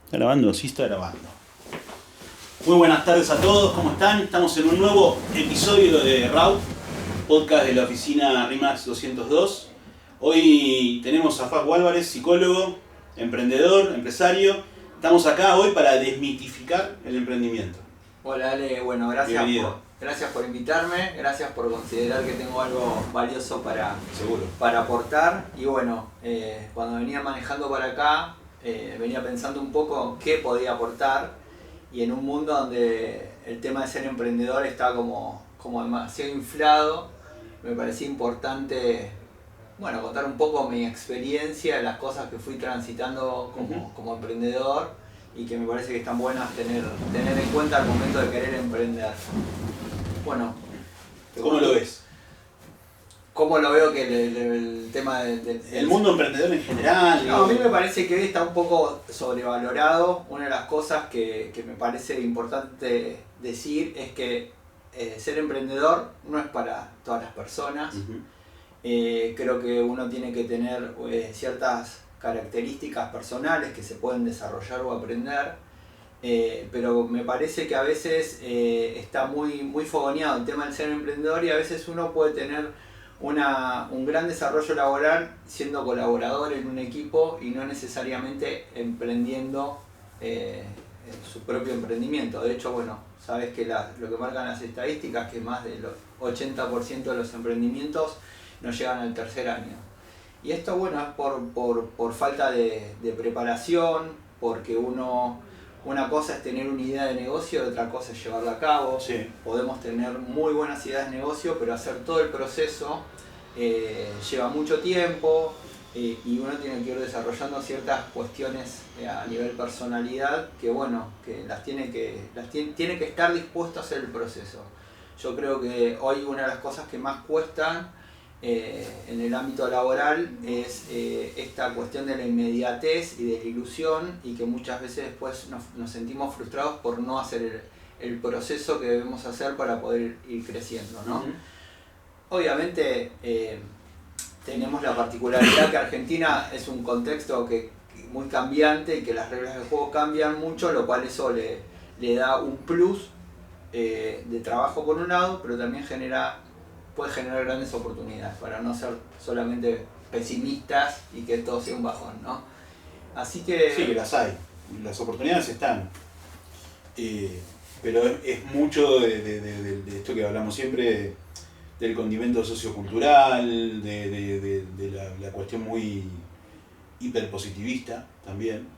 ¿Está grabando? Sí, está grabando. Muy buenas tardes a todos, ¿cómo están? Estamos en un nuevo episodio de RAW, podcast de la oficina RIMAX 202. Hoy tenemos a Facu Álvarez, psicólogo, emprendedor, empresario. Estamos acá hoy para desmitificar el emprendimiento. Hola Ale, bueno, gracias por invitarme, gracias por considerar que tengo algo valioso para aportar. Y bueno, cuando venía manejando para acá, venía pensando un poco qué podía aportar, y en un mundo donde el tema de ser emprendedor está como demasiado inflado, me parecía importante, bueno, contar un poco mi experiencia, las cosas que fui transitando como emprendedor, y que me parece que están buenas tener en cuenta al momento de querer emprender. Bueno, ¿Cómo lo ves? ¿Cómo lo veo que el tema el mundo emprendedor en general? No, a mí me parece que hoy está un poco sobrevalorado. Una de las cosas que me parece importante decir es que ser emprendedor no es para todas las personas. Creo que uno tiene que tener ciertas características personales que se pueden desarrollar o aprender, pero me parece que a veces está muy fogoneado el tema del ser emprendedor, y a veces uno puede tener un gran desarrollo laboral siendo colaborador en un equipo y no necesariamente emprendiendo su propio emprendimiento. De hecho, bueno, sabes que lo que marcan las estadísticas, que más del 80% de los emprendimientos no llegan al tercer año. Y esto, bueno, es por falta de preparación, porque una cosa es tener una idea de negocio y otra cosa es llevarla a cabo. Sí. Podemos tener muy buenas ideas de negocio, pero hacer todo el proceso lleva mucho tiempo, y uno tiene que ir desarrollando ciertas cuestiones a nivel personalidad que, bueno, que tiene que estar dispuesto a hacer el proceso. Yo creo que hoy una de las cosas que más cuestan en el ámbito laboral es esta cuestión de la inmediatez y de la ilusión, y que muchas veces después nos sentimos frustrados por no hacer el proceso que debemos hacer para poder ir creciendo, ¿no? Obviamente tenemos la particularidad que Argentina es un contexto muy cambiante, y que las reglas del juego cambian mucho, lo cual eso le da un plus de trabajo por un lado, pero también puede generar grandes oportunidades, para no ser solamente pesimistas y que todo sea un bajón, ¿no? Así que... Sí, que las hay. Las oportunidades están. Pero es mucho de esto que hablamos siempre, del condimento sociocultural, de la cuestión muy hiperpositivista también.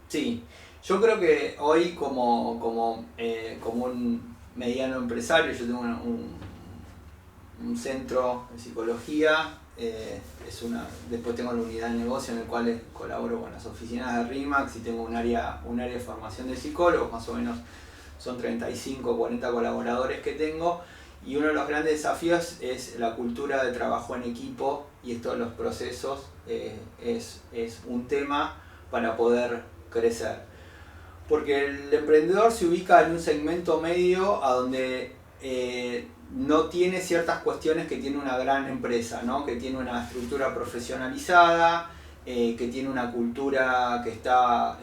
Sí, yo creo que hoy como un mediano empresario, yo tengo un centro de psicología, después tengo la unidad de negocio en el cual colaboro con las oficinas de RIMAX, y tengo un área de formación de psicólogos. Más o menos son 35 o 40 colaboradores que tengo, y uno de los grandes desafíos es la cultura de trabajo en equipo, y esto de los procesos es un tema para poder crecer. Porque el emprendedor se ubica en un segmento medio a donde no tiene ciertas cuestiones que tiene una gran empresa, ¿no? Que tiene una estructura profesionalizada, que tiene una cultura que está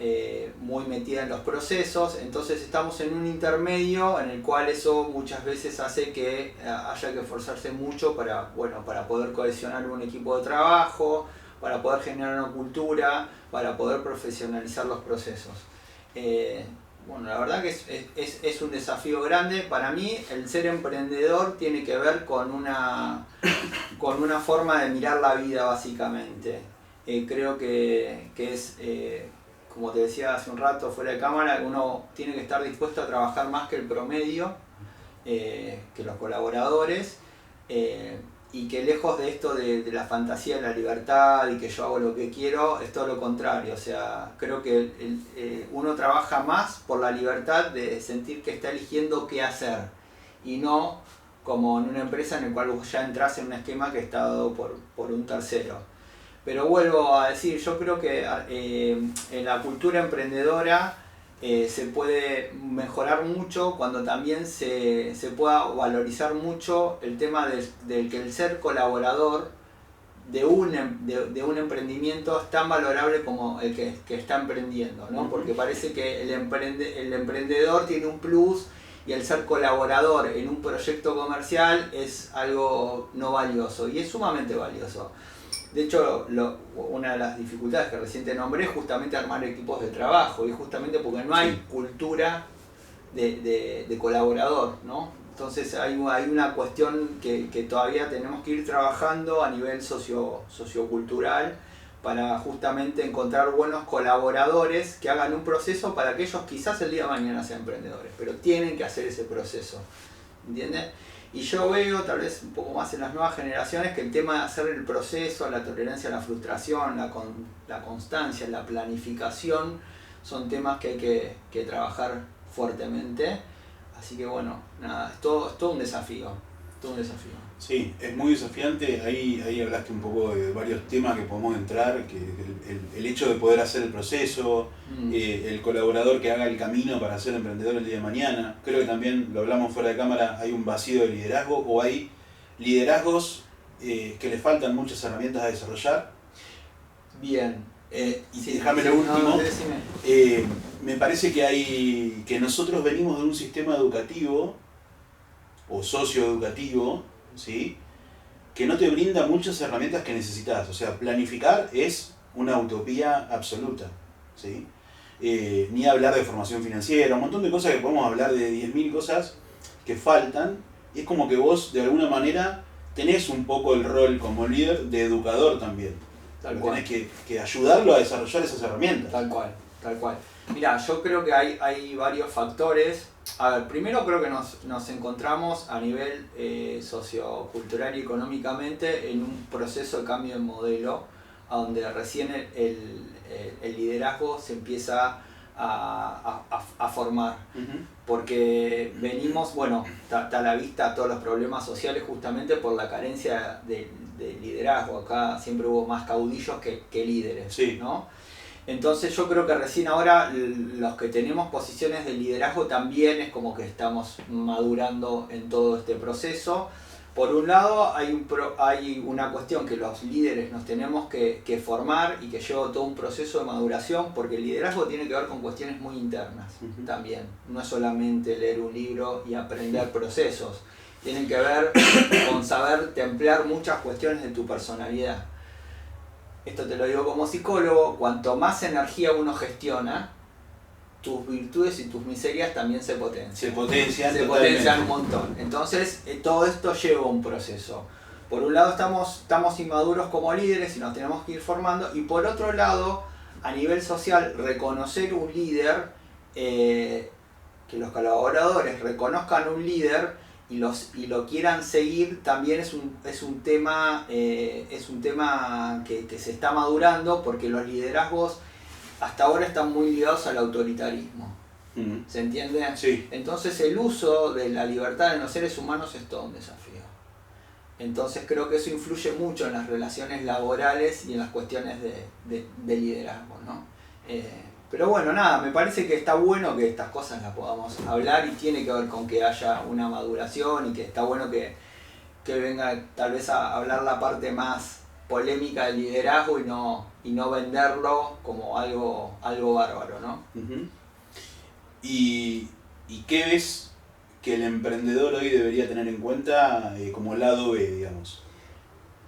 muy metida en los procesos. Entonces estamos en un intermedio en el cual eso muchas veces hace que haya que esforzarse mucho para poder cohesionar un equipo de trabajo, para poder generar una cultura, para poder profesionalizar los procesos. Bueno, la verdad que es un desafío grande. Para mí el ser emprendedor tiene que ver con una forma de mirar la vida, básicamente. Creo que es, como te decía hace un rato fuera de cámara, uno tiene que estar dispuesto a trabajar más que el promedio, que los colaboradores, y que lejos de esto de la fantasía de la libertad y que yo hago lo que quiero, es todo lo contrario. O sea, creo que uno trabaja más por la libertad de sentir que está eligiendo qué hacer, y no como en una empresa en la cual ya entras en un esquema que está dado por un tercero. Pero vuelvo a decir, yo creo que en la cultura emprendedora se puede mejorar mucho cuando también se pueda valorizar mucho el tema del que el ser colaborador de un emprendimiento es tan valorable como el que está emprendiendo, ¿no? Porque parece que el emprendedor tiene un plus y el ser colaborador en un proyecto comercial es algo no valioso, y es sumamente valioso. De hecho, una de las dificultades que recién te nombré es justamente armar equipos de trabajo, y justamente porque no hay cultura de colaborador, ¿no? Entonces hay una cuestión que todavía tenemos que ir trabajando a nivel sociocultural para justamente encontrar buenos colaboradores que hagan un proceso para que ellos quizás el día de mañana sean emprendedores, pero tienen que hacer ese proceso, ¿entiendes? Y yo veo, tal vez un poco más en las nuevas generaciones, que el tema de hacer el proceso, la tolerancia a la frustración, la constancia, la planificación, son temas que hay que trabajar fuertemente. Así que bueno, nada, es todo un desafío, todo un desafío. Sí, es muy desafiante. Ahí hablaste un poco de varios temas que podemos entrar, que el hecho de poder hacer el proceso, el colaborador que haga el camino para ser emprendedor el día de mañana. Creo que también, lo hablamos fuera de cámara, hay un vacío de liderazgo, o hay liderazgos que le faltan muchas herramientas a desarrollar. Bien. Y sí, déjame lo último. Me parece que nosotros venimos de un sistema educativo o socioeducativo, ¿sí?, que no te brinda muchas herramientas que necesitas. O sea, planificar es una utopía absoluta, ¿sí? Ni hablar de formación financiera, un montón de cosas que podemos hablar, de 10.000 cosas que faltan, y es como que vos de alguna manera tenés un poco el rol como líder de educador también. Tal cual. Tenés que ayudarlo a desarrollar esas herramientas. Tal cual, tal cual. Mira, yo creo que hay varios factores. A ver, primero creo que nos encontramos a nivel sociocultural y económicamente en un proceso de cambio de modelo, a donde recién el liderazgo se empieza a formar. Porque venimos, bueno, está a la vista todos los problemas sociales justamente por la carencia de liderazgo. Acá siempre hubo más caudillos que líderes, sí, ¿no? Entonces yo creo que recién ahora los que tenemos posiciones de liderazgo también es como que estamos madurando en todo este proceso. Por un lado hay una cuestión que los líderes nos tenemos que formar y que lleva todo un proceso de maduración, porque el liderazgo tiene que ver con cuestiones muy internas también. No es solamente leer un libro y aprender procesos. Tienen que ver con saber templar muchas cuestiones de tu personalidad. Esto te lo digo como psicólogo: cuanto más energía uno gestiona, tus virtudes y tus miserias también se potencian. Se potencian un montón. Entonces, todo esto lleva un proceso. Por un lado estamos inmaduros como líderes y nos tenemos que ir formando, y por otro lado, a nivel social, reconocer un líder, que los colaboradores reconozcan un líder y lo quieran seguir, también es un tema que se está madurando, porque los liderazgos hasta ahora están muy ligados al autoritarismo. ¿Se entiende? Sí. Entonces el uso de la libertad en los seres humanos es todo un desafío. Entonces creo que eso influye mucho en las relaciones laborales y en las cuestiones de liderazgo, ¿no? Pero bueno, nada, me parece que está bueno que estas cosas las podamos hablar, y tiene que ver con que haya una maduración, y que está bueno que venga tal vez a hablar la parte más polémica del liderazgo y no venderlo como algo bárbaro, ¿no? ¿Y qué ves que el emprendedor hoy debería tener en cuenta como lado B, digamos?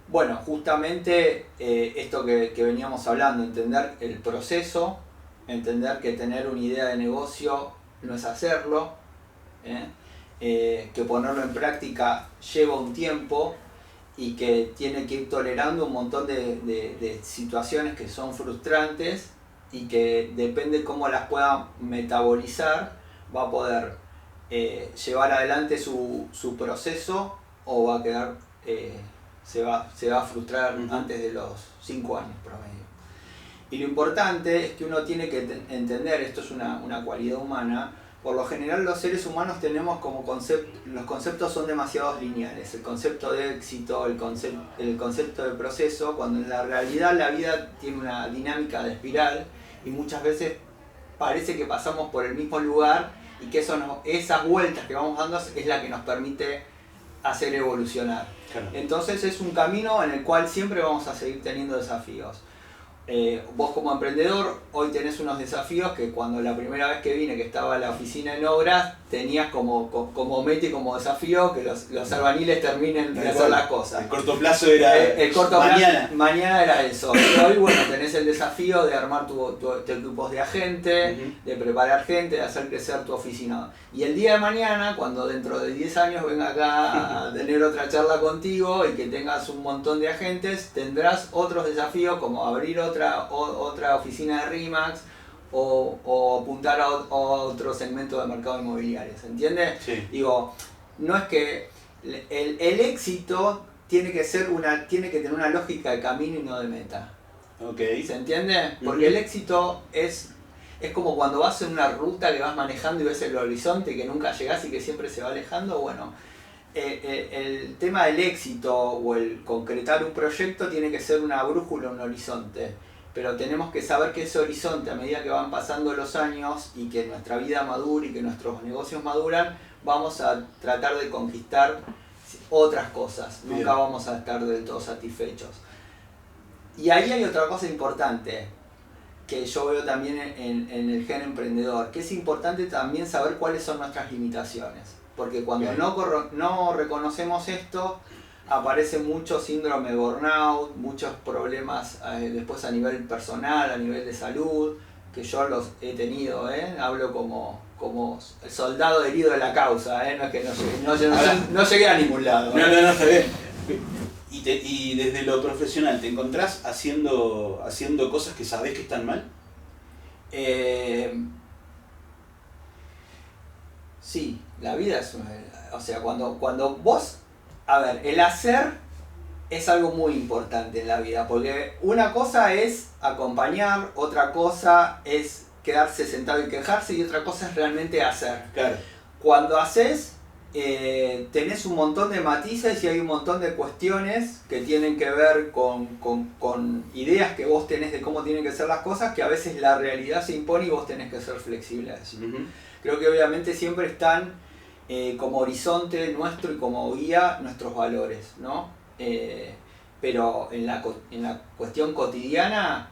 Bueno, justamente esto que veníamos hablando, entender el proceso, entender que tener una idea de negocio no es hacerlo, que ponerlo en práctica lleva un tiempo, y que tiene que ir tolerando un montón de situaciones que son frustrantes, y que depende cómo las pueda metabolizar, va a poder llevar adelante su proceso, o va a quedar, se va a frustrar antes de los 5 años promedio. Y lo importante es que uno tiene que entender, esto es una cualidad humana. Por lo general los seres humanos tenemos como los conceptos son demasiado lineales. El concepto de éxito, el concepto de proceso, cuando en la realidad la vida tiene una dinámica de espiral, y muchas veces parece que pasamos por el mismo lugar, y que esas vueltas que vamos dando es la que nos permite hacer evolucionar. Claro. Entonces es un camino en el cual siempre vamos a seguir teniendo desafíos. Vos como emprendedor hoy tenés unos desafíos que cuando la primera vez que vine, que estaba la oficina en obras, tenías como meta y como desafío que los albañiles terminen de hacer las cosas. El corto plazo era El corto mañana. plazo, mañana era eso. Y hoy, bueno, tenés el desafío de armar tu equipos de agente, de preparar gente, de hacer crecer tu oficina. Y el día de mañana, cuando dentro de 10 años venga acá a tener otra charla contigo y que tengas un montón de agentes, tendrás otros desafíos como abrir otra oficina de RE/MAX o apuntar a otro segmento de mercado inmobiliario, ¿se entiende? Sí. Digo, no es que el éxito tiene que tener una lógica de camino y no de meta. Okay. ¿Se entiende? Porque el éxito es como cuando vas en una ruta que vas manejando y ves el horizonte y que nunca llegás y que siempre se va alejando. Bueno, el tema del éxito o el concretar un proyecto tiene que ser una brújula, un horizonte. Pero tenemos que saber que ese horizonte, a medida que van pasando los años y que nuestra vida madura y que nuestros negocios maduran, vamos a tratar de conquistar otras cosas. Bien. Nunca vamos a estar del todo satisfechos. Y ahí hay otra cosa importante que yo veo también en el gen emprendedor, que es importante también saber cuáles son nuestras limitaciones. Porque cuando no reconocemos esto, aparece mucho síndrome de burnout, muchos problemas después a nivel personal, a nivel de salud, que yo los he tenido, hablo como el soldado herido de la causa, no es que no llegué a ningún lado. No, está bien. Y desde lo profesional, ¿te encontrás haciendo cosas que sabés que están mal? Sí, la vida es o sea, cuando vos... A ver, el hacer es algo muy importante en la vida, porque una cosa es acompañar, otra cosa es quedarse sentado y quejarse, y otra cosa es realmente hacer. Claro. Cuando haces, tenés un montón de matices y hay un montón de cuestiones que tienen que ver con ideas que vos tenés de cómo tienen que ser las cosas, que a veces la realidad se impone y vos tenés que ser flexible a eso. Creo que obviamente siempre están como horizonte nuestro y como guía nuestros valores, ¿no? Pero en la cuestión cotidiana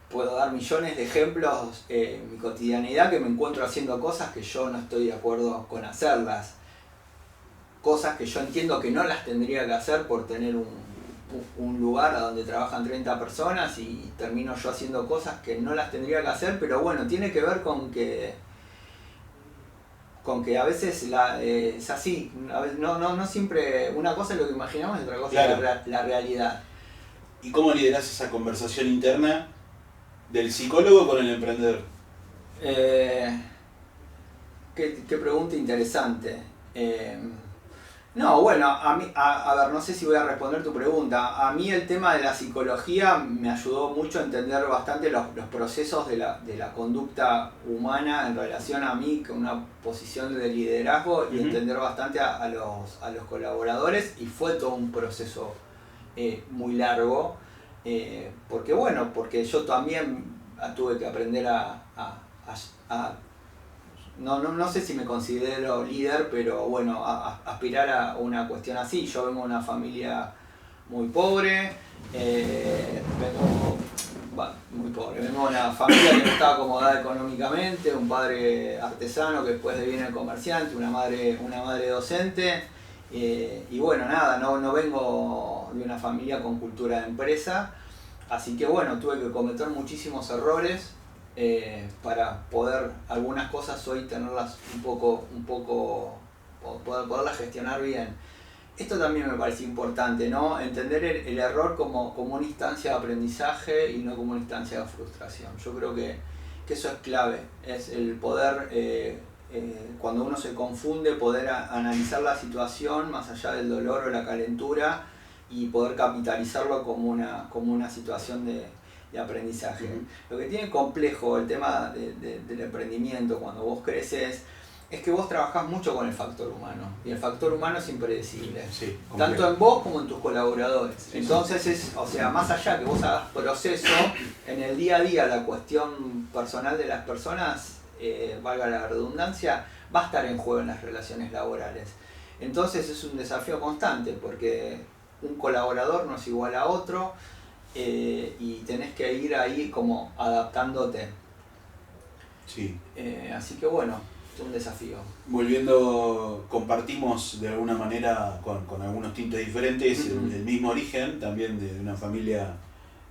puedo dar millones de ejemplos en mi cotidianidad que me encuentro haciendo cosas que yo no estoy de acuerdo con hacerlas, cosas que yo entiendo que no las tendría que hacer por tener un lugar a donde trabajan 30 personas y termino yo haciendo cosas que no las tendría que hacer, pero bueno, tiene que ver con que a veces es así, no siempre una cosa es lo que imaginamos y otra cosa Claro. es la realidad. ¿Y cómo liderás esa conversación interna del psicólogo con el emprendedor? Qué pregunta interesante. No, bueno, a ver, no sé si voy a responder tu pregunta. A mí el tema de la psicología me ayudó mucho a entender bastante los procesos de la conducta humana en relación a mí, con una posición de liderazgo, y entender bastante a los colaboradores, y fue todo un proceso muy largo, porque yo también tuve que aprender no sé si me considero líder, pero bueno, aspirar a una cuestión así. Yo vengo de una familia muy pobre, vengo de una familia que no estaba acomodada económicamente, un padre artesano que después deviene comerciante, una madre docente, y bueno, nada, no vengo de una familia con cultura de empresa, así que bueno, tuve que cometer muchísimos errores para poder algunas cosas hoy tenerlas un poco poderlas gestionar bien. Esto también me parece importante, ¿no? Entender el error como una instancia de aprendizaje y no como una instancia de frustración. Yo creo que eso es clave, es el poder, cuando uno se confunde, poder analizar la situación más allá del dolor o la calentura y poder capitalizarlo como una situación de aprendizaje. Lo que tiene complejo el tema del emprendimiento cuando vos creces es que vos trabajás mucho con el factor humano, y el factor humano es impredecible, Sí, tanto en vos como en tus colaboradores. Sí, entonces o sea, más allá que vos hagas proceso, en el día a día la cuestión personal de las personas, valga la redundancia, va a estar en juego en las relaciones laborales. Entonces es un desafío constante porque un colaborador no es igual a otro y tenés que ir ahí como adaptándote. Sí. Así que bueno, es un desafío. Volviendo, compartimos de alguna manera con algunos tintes diferentes el mismo origen, también de una familia,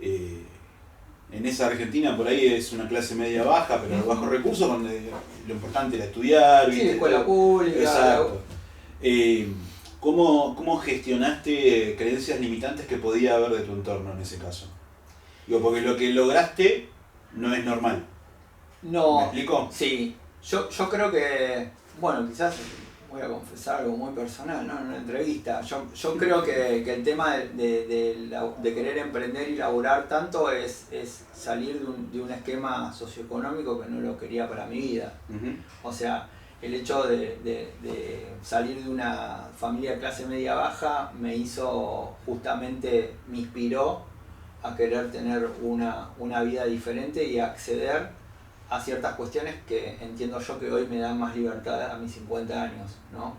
en esa Argentina por ahí es una clase media baja, pero de bajos recursos, donde lo importante era estudiar. Sí, escuela pública. Exacto. ¿Cómo gestionaste creencias limitantes que podía haber de tu entorno en ese caso? Digo, porque lo que lograste no es normal. No. ¿Me explico? Sí. Yo creo que, bueno, quizás voy a confesar algo muy personal, ¿no? En una entrevista. Yo creo que el tema de querer emprender y laburar tanto es salir de un esquema socioeconómico que no lo quería para mi vida. O sea, el hecho de salir de una familia de clase media baja me inspiró a querer tener una vida diferente y acceder a ciertas cuestiones que entiendo yo que hoy me dan más libertad a mis 50 años, ¿no?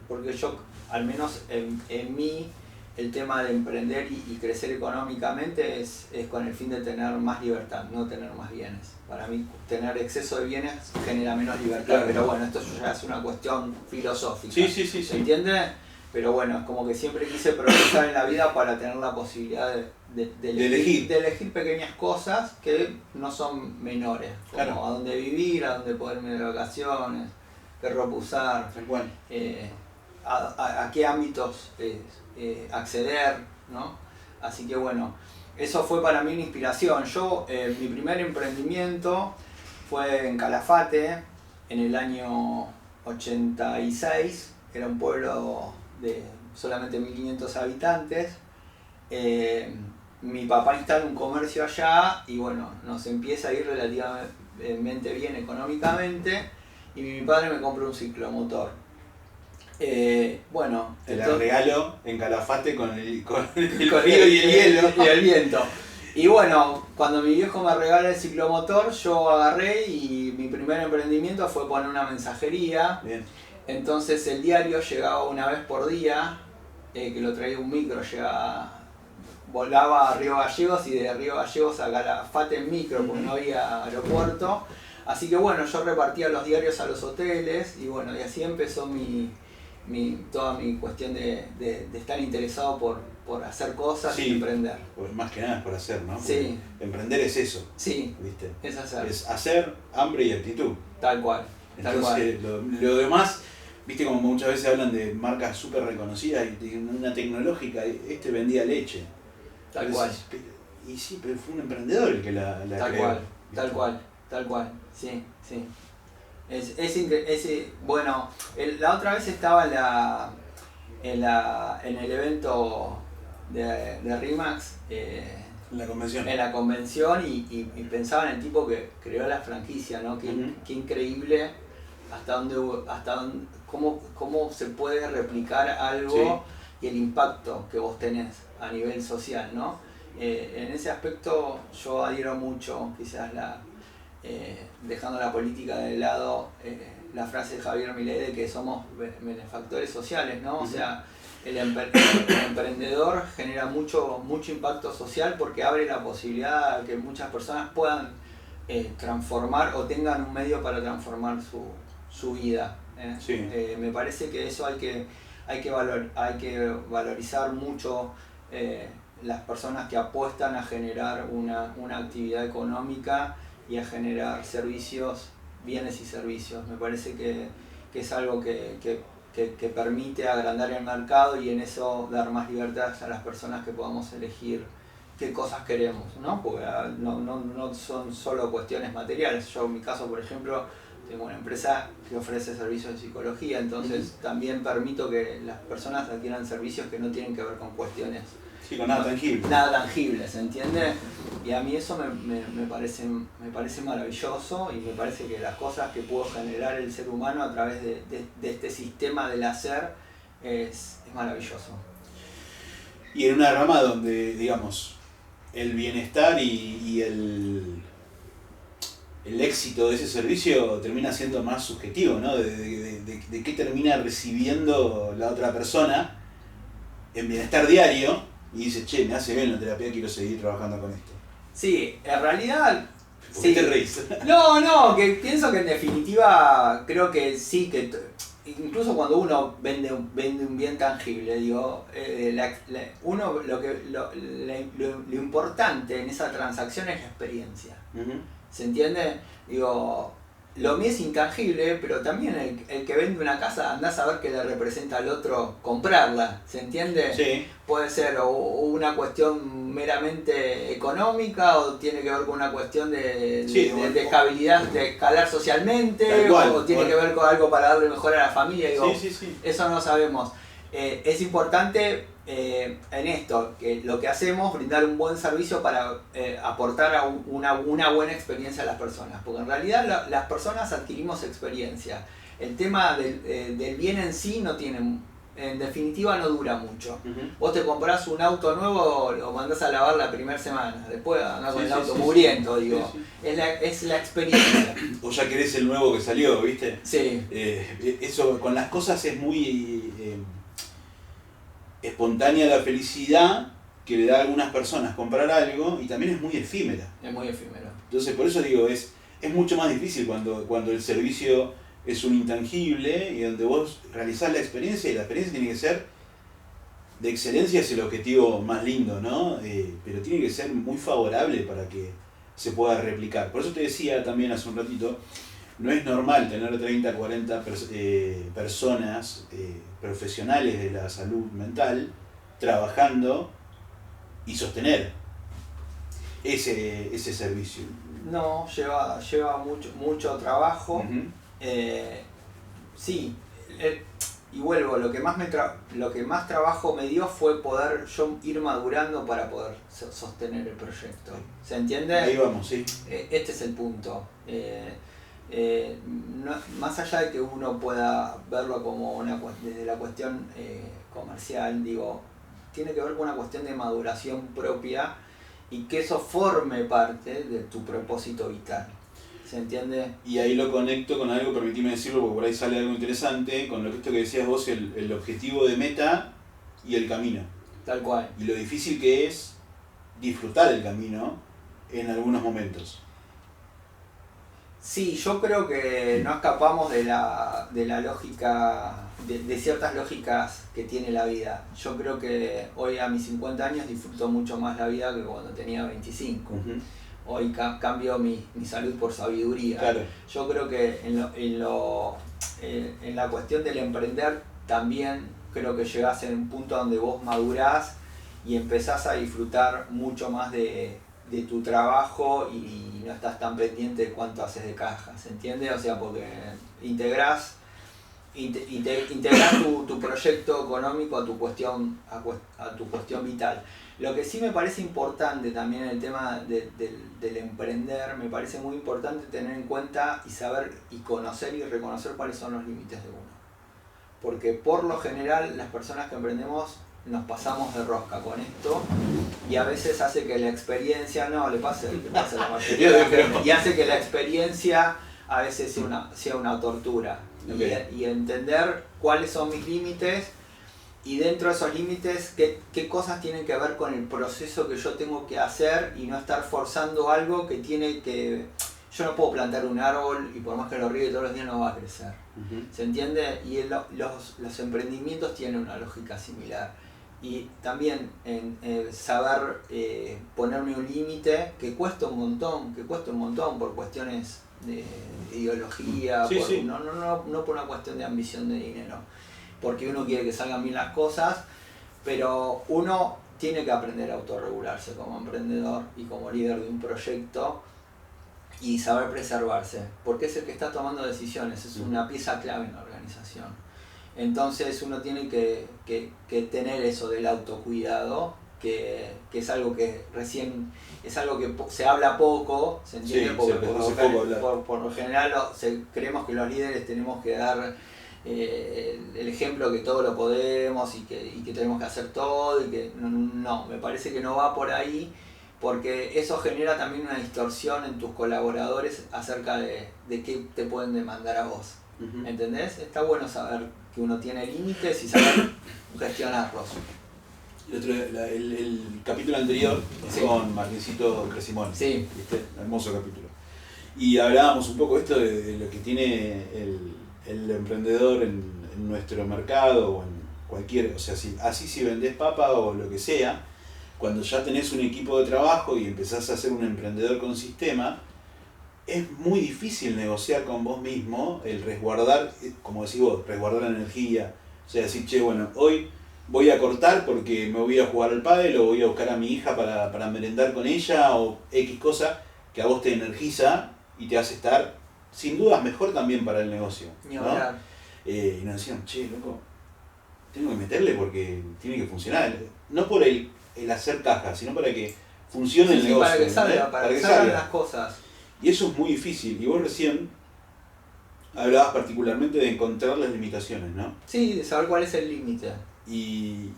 Porque yo, al menos en mí, el tema de emprender y crecer económicamente es con el fin de tener más libertad, no tener más bienes. Para mí, tener exceso de bienes genera menos libertad, claro. Pero bueno, esto ya es una cuestión filosófica. Sí. ¿Se entiende? Pero bueno, es como que siempre quise progresar en la vida para tener la posibilidad de elegir pequeñas cosas que no son menores, como claro. A dónde vivir, a dónde poder irme de vacaciones, qué ropa usar, a qué ámbitos acceder, ¿no? Así que bueno, eso fue para mí una inspiración. Yo, mi primer emprendimiento fue en Calafate, en el año 86, era un pueblo de solamente 1500 habitantes. Mi papá instala un comercio allá y bueno, nos empieza a ir relativamente bien económicamente y mi padre me compra un ciclomotor. Bueno, te la regalo en Calafate con el frío y el hielo y el viento. Y bueno, cuando mi viejo me regala el ciclomotor, yo agarré y mi primer emprendimiento fue poner una mensajería. Bien. Entonces el diario llegaba una vez por día, que lo traía un micro, volaba a Río Gallegos y de Río Gallegos a Calafate en micro porque no había aeropuerto. Así que bueno, yo repartía los diarios a los hoteles y bueno, y así empezó toda mi cuestión de estar interesado por hacer cosas y emprender. Pues más que nada es por hacer, ¿no? Porque sí. Emprender es eso. Sí, ¿viste? Es hacer. Es hacer, hambre y actitud. Tal cual. Entonces, lo demás, viste como muchas veces hablan de marcas súper reconocidas y una tecnológica, vendía leche. Tal cual. Y sí, pero fue un emprendedor el que la creó. Tal cual, sí. Bueno, la otra vez estaba en el evento de RIMAX, en la convención y pensaba en el tipo que creó la franquicia, ¿no? Qué increíble cómo se puede replicar algo y el impacto que vos tenés a nivel social, ¿no? En ese aspecto yo adhiero mucho, quizás dejando la política de lado, la frase de Javier Milei de que somos benefactores sociales, ¿no? O sea, el emprendedor genera mucho impacto social porque abre la posibilidad de que muchas personas puedan transformar o tengan un medio para transformar su vida. Me parece que eso hay que valorizar mucho las personas que apuestan a generar una actividad económica y a generar bienes y servicios. Me parece que es algo que permite agrandar el mercado y en eso dar más libertad a las personas que podamos elegir qué cosas queremos, ¿no? Porque no son solo cuestiones materiales. Yo en mi caso, por ejemplo, tengo una empresa que ofrece servicios de psicología, entonces también permito que las personas adquieran servicios que no tienen que ver con cuestiones con nada tangible. Nada tangible, ¿se entiende? Y a mí eso me parece maravilloso y me parece que las cosas que pudo generar el ser humano a través de este sistema del hacer es maravilloso. Y en una rama donde, digamos, el bienestar y el éxito de ese servicio termina siendo más subjetivo, ¿no? De qué termina recibiendo la otra persona en bienestar diario y dice, che, me hace bien la terapia, quiero seguir trabajando con esto. Sí, en realidad... ¿Por qué sí. te reís? No, que pienso que en definitiva creo que sí, que incluso cuando uno vende un bien tangible, digo, uno lo importante en esa transacción es la experiencia. Uh-huh. ¿Se entiende? Digo, lo mío es intangible, pero también el que vende una casa, andás a ver qué le representa al otro comprarla, ¿se entiende? Sí. Puede ser o una cuestión meramente económica o tiene que ver con una cuestión de estabilidad, de escalar socialmente, o tiene que ver con algo para darle mejor a la familia. Digo, sí. Eso no lo sabemos. Es importante en esto, que lo que hacemos, brindar un buen servicio para aportar a una buena experiencia a las personas, porque en realidad las personas adquirimos experiencia. El tema del bien en sí no tiene, en definitiva no dura mucho. Uh-huh. Vos te comprás un auto nuevo, lo mandás a lavar la primera semana, después andás con el auto mugriento, digo. Sí. Es la experiencia. O ya querés el nuevo que salió, ¿viste? Sí. Eso con las cosas es muy espontánea la felicidad que le da a algunas personas comprar algo y también es muy efímera. Es muy efímero. Entonces por eso digo, es mucho más difícil cuando el servicio es un intangible y donde vos realizás la experiencia y la experiencia tiene que ser de excelencia, es el objetivo más lindo, ¿no? Pero tiene que ser muy favorable para que se pueda replicar. Por eso te decía también hace un ratito, no es normal tener 30, 40 personas profesionales de la salud mental trabajando y sostener ese servicio. No, lleva mucho trabajo. Uh-huh. Sí, y vuelvo, lo que más trabajo me dio fue poder yo ir madurando para poder sostener el proyecto. ¿Se entiende? Ahí vamos, sí. Este es el punto. Más allá de que uno pueda verlo como desde la cuestión comercial, digo, tiene que ver con una cuestión de maduración propia y que eso forme parte de tu propósito vital. ¿Se entiende? Y ahí lo conecto con algo, permitime decirlo porque por ahí sale algo interesante, con esto que decías vos, el objetivo de meta y el camino. Tal cual. Y lo difícil que es disfrutar el camino en algunos momentos. Sí, yo creo que no escapamos de la lógica, de ciertas lógicas que tiene la vida. Yo creo que hoy a mis 50 años disfruto mucho más la vida que cuando tenía 25. Uh-huh. Hoy cambio mi salud por sabiduría. Claro. Yo creo que en la cuestión del emprender también creo que llegás en un punto donde vos madurás y empezás a disfrutar mucho más de tu trabajo y no estás tan pendiente de cuánto haces de caja, ¿se entiende? O sea, porque integrás tu proyecto económico a tu cuestión vital. Lo que sí me parece importante también en el tema del emprender, me parece muy importante tener en cuenta y saber y conocer y reconocer cuáles son los límites de uno. Porque por lo general las personas que emprendemos nos pasamos de rosca con esto y a veces hace que la experiencia, le pasa a la mayoría de la gente, y hace que la experiencia a veces sea una tortura. Okay. Y entender cuáles son mis límites y dentro de esos límites qué cosas tienen que ver con el proceso que yo tengo que hacer y no estar forzando algo que tiene que... Yo no puedo plantar un árbol y por más que lo riegue todos los días no va a crecer. Uh-huh. ¿Se entiende? Y los emprendimientos tienen una lógica similar. Y también saber ponerme un límite que cuesta un montón por cuestiones de ideología, sí. No por una cuestión de ambición de dinero, porque uno quiere que salgan bien las cosas, pero uno tiene que aprender a autorregularse como emprendedor y como líder de un proyecto y saber preservarse, porque es el que está tomando decisiones, es una pieza clave en la organización. Entonces uno tiene que tener eso del autocuidado, que es algo que recién, es algo que se habla poco, ¿se entiende? Sí, porque por lo general creemos que los líderes tenemos que dar el ejemplo que todo lo podemos y que tenemos que hacer todo, y que no, me parece que no va por ahí, porque eso genera también una distorsión en tus colaboradores acerca de qué te pueden demandar a vos. ¿Entendés? Está bueno saber que uno tiene límites y saber gestionarlos. El capítulo anterior es con Martincito Cresimón. Sí. ¿Viste? Hermoso capítulo. Y hablábamos un poco esto de lo que tiene el emprendedor en nuestro mercado o en cualquier, o sea, si vendés papa o lo que sea, cuando ya tenés un equipo de trabajo y empezás a ser un emprendedor con sistema, es muy difícil negociar con vos mismo el resguardar, como decís vos, resguardar la energía. O sea, decir, che, bueno, hoy voy a cortar porque me voy a jugar al pádel o voy a buscar a mi hija para merendar con ella o X cosa que a vos te energiza y te hace estar, sin dudas, mejor también para el negocio, ¿no? Y nos decían, che, loco, tengo que meterle porque tiene que funcionar. No por el hacer caja, sino para que funcione el negocio. Para que salga, para que salgan las cosas. Y eso es muy difícil. Y vos recién hablabas particularmente de encontrar las limitaciones, ¿no? Sí, de saber cuál es el límite. Y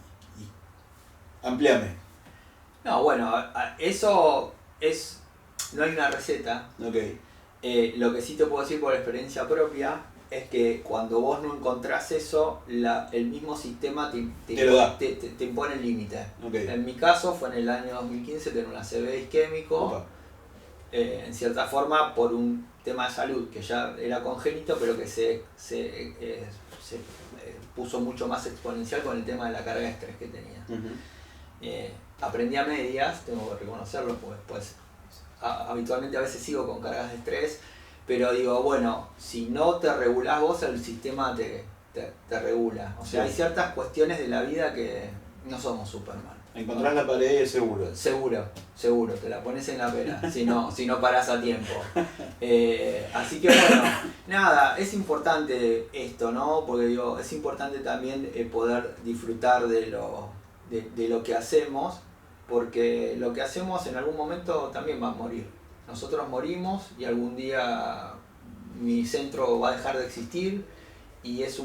amplíame. No, bueno, eso es... No hay una receta. Okay. Lo que sí te puedo decir por experiencia propia es que cuando vos no encontrás eso, el mismo sistema te impone el límite. Okay. En mi caso fue en el año 2015, tenía una CB isquémico, en cierta forma por un tema de salud que ya era congénito, pero que se puso mucho más exponencial con el tema de la carga de estrés que tenía. Aprendí a medias, tengo que reconocerlo, pues habitualmente a veces sigo con cargas de estrés, pero digo, bueno, si no te regulás vos, el sistema te regula. O sea, hay ciertas cuestiones de la vida que no somos Superman. Encontrás la pared seguro. Seguro, te la pones en la pera, si no parás a tiempo. Así que bueno, nada, es importante esto, ¿no? Porque digo, es importante también poder disfrutar de lo que hacemos, porque lo que hacemos en algún momento también va a morir. Nosotros morimos y algún día mi centro va a dejar de existir y es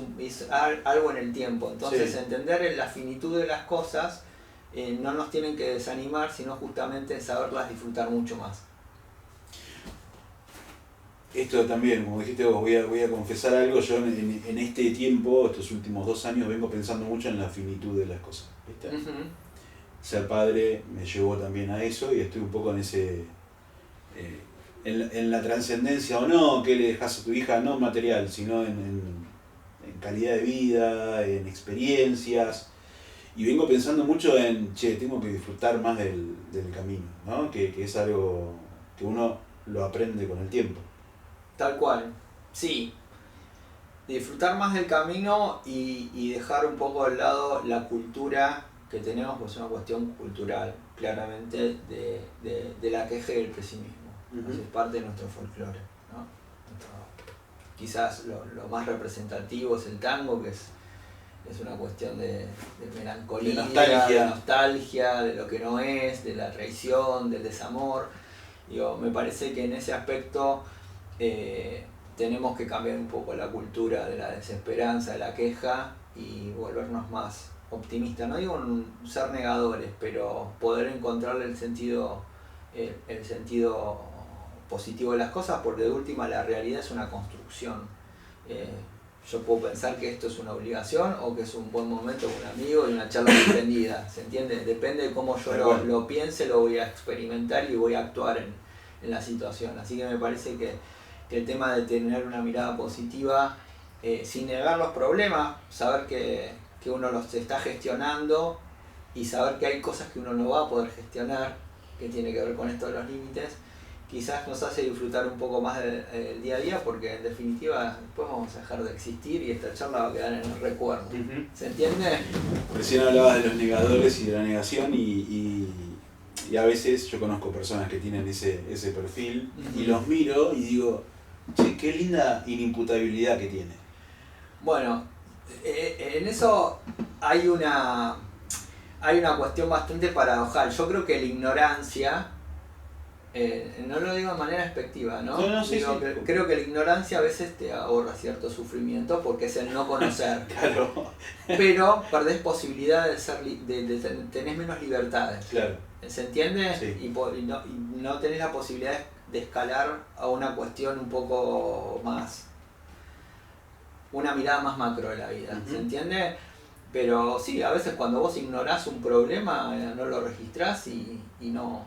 algo en el tiempo. Entonces entender la finitud de las cosas no nos tienen que desanimar, sino justamente saberlas disfrutar mucho más. Esto también, como dijiste vos, voy a confesar algo. Yo en este tiempo, estos últimos 2 años, vengo pensando mucho en la finitud de las cosas, ¿viste? Ser padre me llevó también a eso y estoy un poco en ese... en la trascendencia o no, que le dejas a tu hija, no material, sino en calidad de vida, en experiencias. Y vengo pensando mucho en, tengo que disfrutar más del camino, ¿no? Que es algo que uno lo aprende con el tiempo. Tal cual, sí. Disfrutar más del camino y dejar un poco al lado la cultura que tenemos, pues es una cuestión cultural, claramente, de la queja y el pesimismo. Es parte de nuestro folclore, ¿no? Quizás lo más representativo es el tango, que es una cuestión de melancolía, de nostalgia, de lo que no es, de la traición, del desamor. Digo, me parece que en ese aspecto tenemos que cambiar un poco la cultura de la desesperanza, de la queja y volvernos más optimistas. No digo ser negadores, pero poder encontrarle el sentido positivo de las cosas, porque de última la realidad es una construcción. Yo puedo pensar que esto es una obligación o que es un buen momento con un amigo y una charla distendida, ¿se entiende? Depende de cómo yo lo piense, lo voy a experimentar y voy a actuar en la situación. Así que me parece que el tema de tener una mirada positiva, sin negar los problemas, saber que uno los está gestionando y saber que hay cosas que uno no va a poder gestionar, que tiene que ver con esto de los límites, quizás nos hace disfrutar un poco más del día a día, porque en definitiva después vamos a dejar de existir y esta charla va a quedar en el recuerdo. ¿Se entiende? Recién hablabas de los negadores y de la negación y a veces yo conozco personas que tienen ese perfil y los miro y digo, che, qué linda inimputabilidad que tiene. Bueno, en eso hay una cuestión bastante paradojal. Yo creo que la ignorancia, no lo digo de manera despectiva, ¿no? Creo que la ignorancia a veces te ahorra cierto sufrimiento porque es el no conocer. Claro. Pero perdés posibilidad tenés menos libertades. Claro. ¿Se entiende? Sí. Y no tenés la posibilidad de escalar a una cuestión un poco más, una mirada más macro de la vida, ¿se entiende? Pero sí, a veces cuando vos ignorás un problema, no lo registrás y no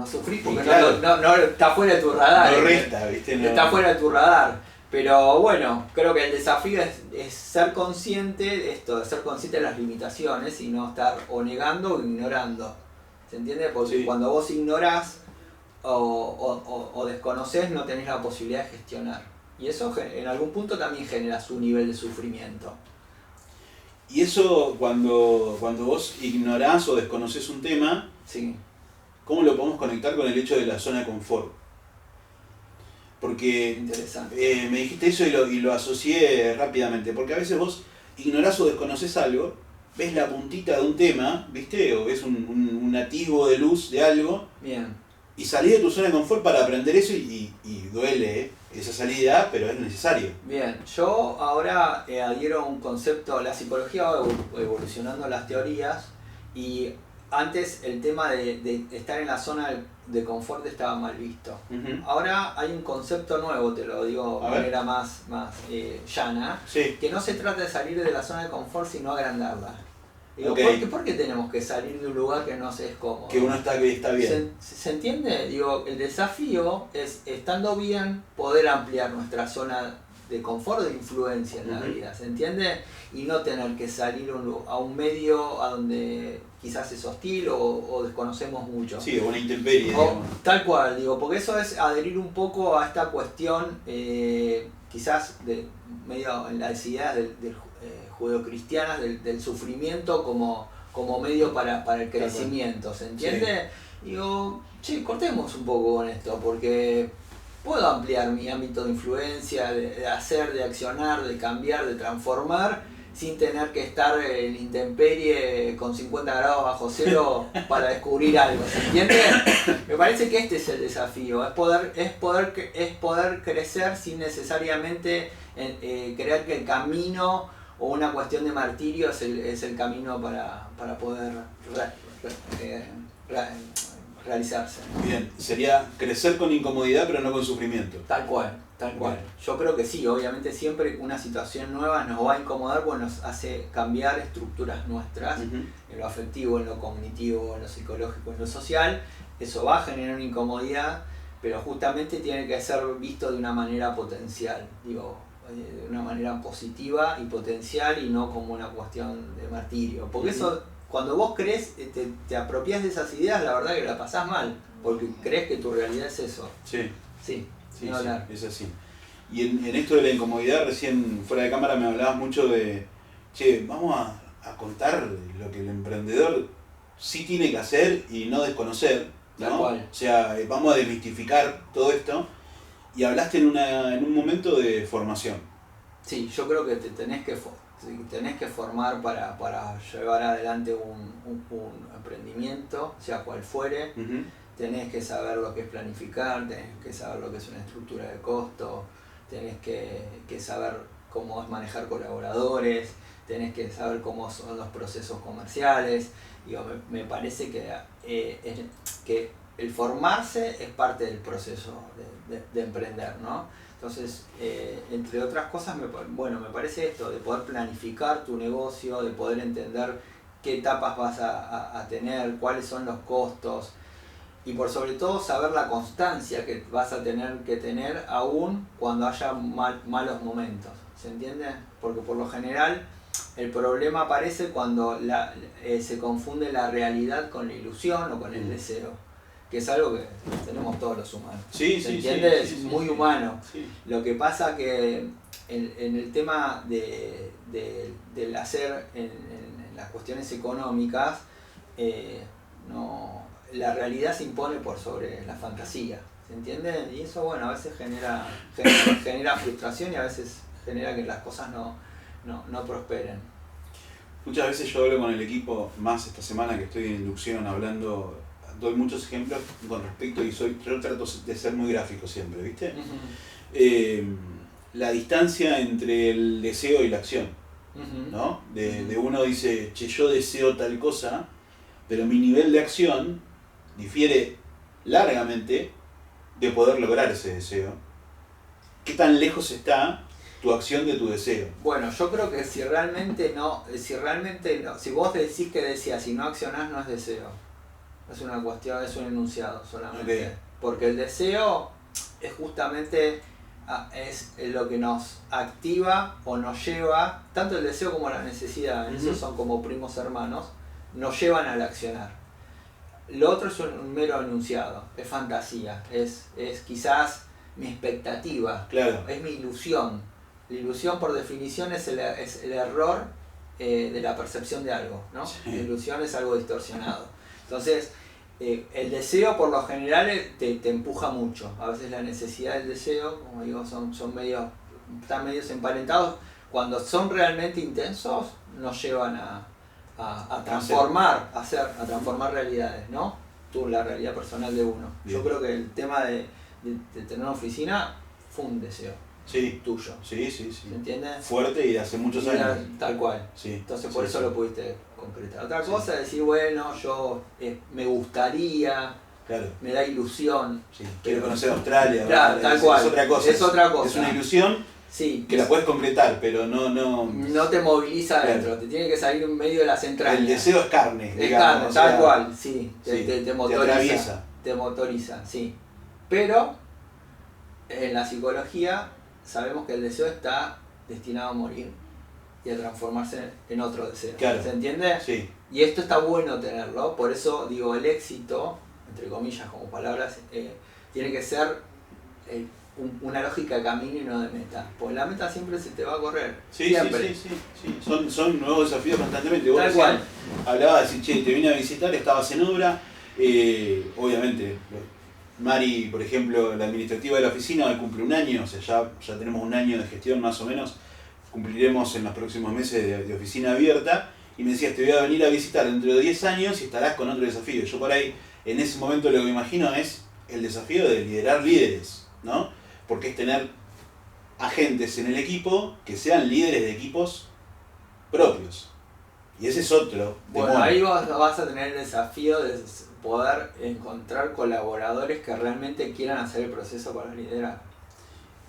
sufrís porque claro, no está fuera de tu radar. No resta, ¿viste? No. Está fuera de tu radar. Pero bueno, creo que el desafío es ser consciente de esto, de ser consciente de las limitaciones y no estar o negando o ignorando. ¿Se entiende? Porque cuando vos ignorás o desconocés, no tenés la posibilidad de gestionar. Y eso en algún punto también genera su nivel de sufrimiento. Y eso cuando vos ignorás o desconocés un tema, sí. ¿Cómo lo podemos conectar con el hecho de la zona de confort? Porque me dijiste eso y lo asocié rápidamente, porque a veces vos ignorás o desconocés algo, ves la puntita de un tema, ¿viste? O ves un atisbo de luz de algo. Bien. Y salís de tu zona de confort para aprender eso y duele esa salida, pero es necesario. Bien, yo ahora adhiero a un concepto, la psicología va evolucionando las teorías y antes el tema de estar en la zona de confort estaba mal visto. Ahora hay un concepto nuevo, te lo digo de manera más llana, que no se trata de salir de la zona de confort sino agrandarla. Digo, ¿por qué tenemos que salir de un lugar que no se es cómodo? Que uno está bien. ¿Se entiende? Digo, el desafío es, estando bien, poder ampliar nuestra zona de confort, de influencia en la vida, ¿se entiende? Y no tener que salir a un medio a donde quizás es hostil o desconocemos mucho. Sí, o una intemperie, digamos. Tal cual, digo, porque eso es adherir un poco a esta cuestión, quizás de medio en las ideas del judeocristianas del sufrimiento como medio para el crecimiento, ¿se entiende? Sí. Digo, cortemos un poco con esto, porque puedo ampliar mi ámbito de influencia, de hacer, de accionar, de cambiar, de transformar, sin tener que estar en intemperie con 50 grados bajo cero para descubrir algo, ¿se entiende? Me parece que este es el desafío, es poder crecer sin necesariamente creer que el camino o una cuestión de martirio es el camino para poder realizarse. Bien, sería crecer con incomodidad pero no con sufrimiento. Tal cual. Yo creo que sí, obviamente siempre una situación nueva nos va a incomodar porque nos hace cambiar estructuras nuestras, en lo afectivo, en lo cognitivo, en lo psicológico, en lo social. Eso va a generar una incomodidad, pero justamente tiene que ser visto de una manera potencial, de una manera positiva y potencial y no como una cuestión de martirio. Porque eso, cuando vos crees, te apropias de esas ideas, la verdad que la pasás mal, porque crees que tu realidad es eso. Sí, es así. Y en esto de la incomodidad, recién fuera de cámara me hablabas mucho de, vamos a contar lo que el emprendedor sí tiene que hacer y no desconocer, ¿no? Tal cual. O sea, vamos a desmistificar todo esto. Y hablaste en un momento de formación. Sí, yo creo que te tenés que formar para llevar adelante un emprendimiento, sea cual fuere. Tenés que saber lo que es planificar, tenés que saber lo que es una estructura de costo, tenés que saber cómo es manejar colaboradores, tenés que saber cómo son los procesos comerciales. Me parece que el formarse es parte del proceso de emprender, ¿no? Entonces, entre otras cosas, me parece esto, de poder planificar tu negocio, de poder entender qué etapas vas a tener, cuáles son los costos, y por sobre todo saber la constancia que vas a tener que tener aún cuando haya malos momentos, ¿se entiende? Porque por lo general el problema aparece cuando se confunde la realidad con la ilusión o con el deseo, que es algo que tenemos todos los humanos. ¿Se entiende? Es muy humano. Sí. Lo que pasa que en el tema del hacer en las cuestiones económicas, la realidad se impone por sobre la fantasía, ¿se entiende? Y eso, a veces genera frustración y a veces genera que las cosas no prosperen. Muchas veces yo hablo con el equipo, más esta semana que estoy en inducción hablando, doy muchos ejemplos con respecto, y yo trato de ser muy gráfico siempre, ¿viste? La distancia entre el deseo y la acción, ¿no? De uno dice, yo deseo tal cosa, pero mi nivel de acción difiere largamente de poder lograr ese deseo. ¿Qué tan lejos está tu acción de tu deseo? Bueno, yo creo que si realmente no, si vos decís que deseas y no accionás, no es deseo. Es una cuestión, es un enunciado solamente. Okay. Porque el deseo es justamente es lo que nos activa o nos lleva, tanto el deseo como la necesidad, esos son como primos hermanos, nos llevan al accionar. Lo otro es un mero enunciado, es fantasía, es quizás mi expectativa, Claro. es mi ilusión. La ilusión por definición es el error de la percepción de algo, ¿no? Sí. La ilusión es algo distorsionado. Entonces, el deseo por lo general te empuja mucho. A veces la necesidad del deseo, como digo, están medios emparentados. Cuando son realmente intensos, nos llevan a transformar, a transformar realidades, ¿no? La realidad personal de uno. Bien. Yo creo que el tema de tener una oficina fue un deseo. Sí. Tuyo. Sí. ¿Se entiende? Fuerte y de hace muchos años. Tal cual. Sí. Entonces por eso lo pudiste concretar. Otra Sí. cosa es decir, bueno, yo me gustaría, Claro. me da ilusión. Sí. Quiero conocer Australia. Claro, tal cual. Es otra cosa. Es otra cosa. Es una ilusión Sí. que la puedes concretar, pero no te moviliza Claro. adentro, te tiene que salir en medio de las entrañas. el deseo es carne. Es digamos, carne, o sea, tal cual, sí. sí, Te motoriza. atraviesa. Te motoriza, sí. Pero en la psicología sabemos que el deseo está destinado a morir y a transformarse en otro deseo. Claro. ¿Se entiende? Sí. Y esto está bueno tenerlo, por eso digo, el éxito, entre comillas como palabras, tiene que ser una lógica de camino y no de meta. Porque la meta siempre se te va a correr. Sí. Siempre. Son nuevos desafíos constantemente. Vos Tal recién cual. hablabas de che, te vine a visitar, estabas en obra. Obviamente, Mari, por ejemplo, la administrativa de la oficina hoy cumple un año, o sea, ya tenemos un año de gestión más o menos. Cumpliremos en los próximos meses de oficina abierta. Y me decías, te voy a venir a visitar dentro de 10 años y estarás con otro desafío. Yo por ahí, en ese momento lo que me imagino es el desafío de liderar líderes, ¿no? Porque es tener agentes en el equipo que sean líderes de equipos propios. Y ese es otro. Bueno, demonio. ahí vas a tener el desafío de poder encontrar colaboradores que realmente quieran hacer el proceso para liderar.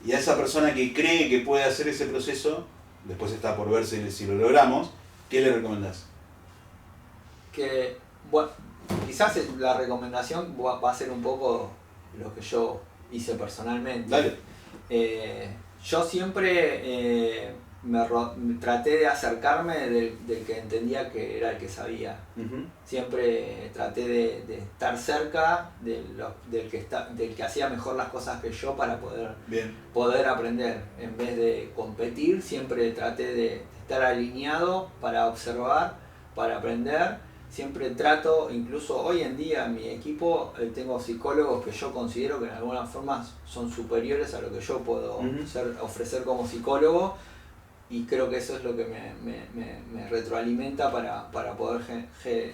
Y a esa persona que cree que puede hacer ese proceso, después está por ver si lo logramos, ¿qué le recomendás? Que, bueno, quizás la recomendación va a ser un poco lo que yo hice personalmente. Dale. Yo siempre traté de acercarme del que entendía que era el que sabía. Siempre traté de estar cerca del que hacía mejor las cosas que yo para poder aprender. En vez de competir, siempre traté de estar alineado para observar, para aprender. Siempre trato, incluso hoy en día en mi equipo tengo psicólogos que yo considero que en alguna forma son superiores a lo que yo puedo ofrecer como psicólogo, y creo que eso es lo que me retroalimenta para poder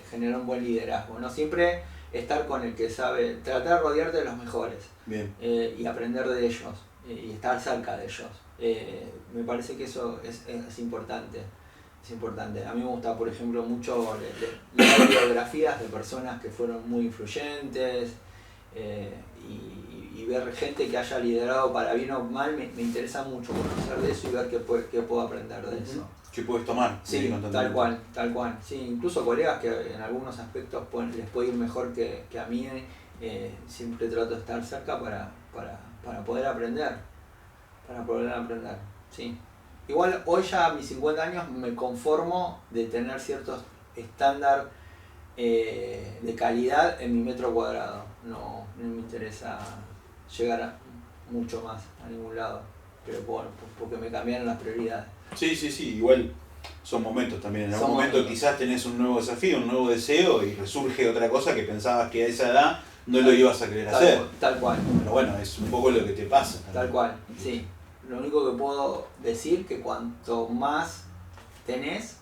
generar un buen liderazgo, ¿no? Siempre estar con el que sabe, tratar de rodearte de los mejores. Bien. Y aprender de ellos y estar cerca de ellos. Me parece que eso es importante. Es importante. A mí me gusta, por ejemplo, mucho leer biografías de personas que fueron muy influyentes y ver gente que haya liderado para bien o mal. Me interesa mucho conocer de eso y ver qué puedo aprender de eso. ¿Qué puedes tomar? Sí, tal cual. Sí, incluso colegas que en algunos aspectos les puede ir mejor que a mí. Siempre trato de estar cerca para poder aprender. Sí. Igual hoy ya a mis 50 años me conformo de tener ciertos estándares de calidad en mi metro cuadrado. No me interesa llegar mucho más a ningún lado, pero bueno, porque me cambiaron las prioridades. Sí, igual son momentos también. En algún momento quizás tenés un nuevo desafío, un nuevo deseo y resurge otra cosa que pensabas que a esa edad no lo ibas a querer hacer. Tal cual. Pero bueno, es un poco lo que te pasa. Tal cual, sí. Lo único que puedo decir que cuanto más tenés,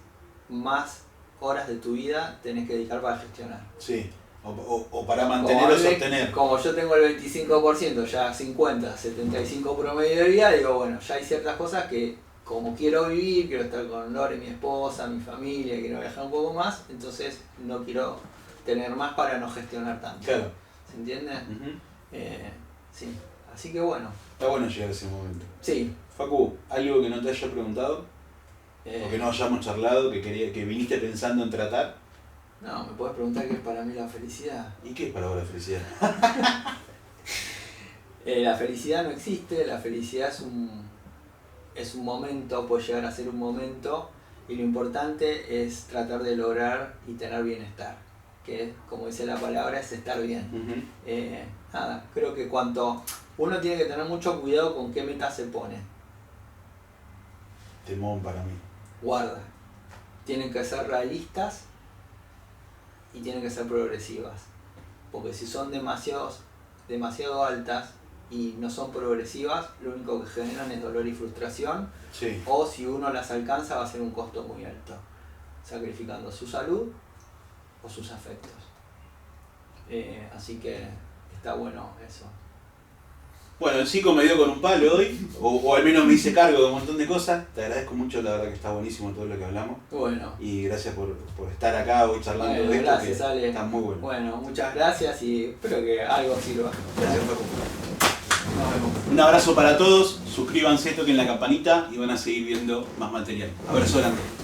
más horas de tu vida tenés que dedicar para gestionar. Sí, o para mantener o sostener. Como yo tengo el 25%, ya 50, 75 promedio de vida, digo, bueno, ya hay ciertas cosas que como quiero vivir, quiero estar con Lore, mi esposa, mi familia, quiero viajar un poco más, entonces no quiero tener más para no gestionar tanto. Claro. ¿Se entiende? Ujú. Sí. Así que bueno. Está bueno llegar a ese momento. Sí. Facu, ¿algo que no te haya preguntado? ¿O que no hayamos charlado, que viniste pensando en tratar? No, me puedes preguntar qué es para mí la felicidad. ¿Y qué es para vos la felicidad? La felicidad no existe, la felicidad es un momento, puede llegar a ser un momento, y lo importante es tratar de lograr y tener bienestar, que como dice la palabra es estar bien. Uh-huh. Nada, creo que uno tiene que tener mucho cuidado con qué meta se pone. Temón para mí. Guarda, tienen que ser realistas y tienen que ser progresivas, porque si son demasiado altas y no son progresivas, lo único que generan es dolor y frustración. Sí. O si uno las alcanza va a ser un costo muy alto, sacrificando su salud o sus afectos. Así que está bueno eso. Bueno, el Cico me dio con un palo hoy, o al menos me hice cargo de un montón de cosas. Te agradezco mucho, la verdad que está buenísimo todo lo que hablamos. Bueno. Y gracias por estar acá hoy charlando de esto, gracias, que Ale. está muy bueno. Bueno, muchas gracias y espero que algo sirva. Gracias, Facu. Nos vemos. Un abrazo para todos, suscríbanse, toquen la campanita y van a seguir viendo más material. Abrazo grande.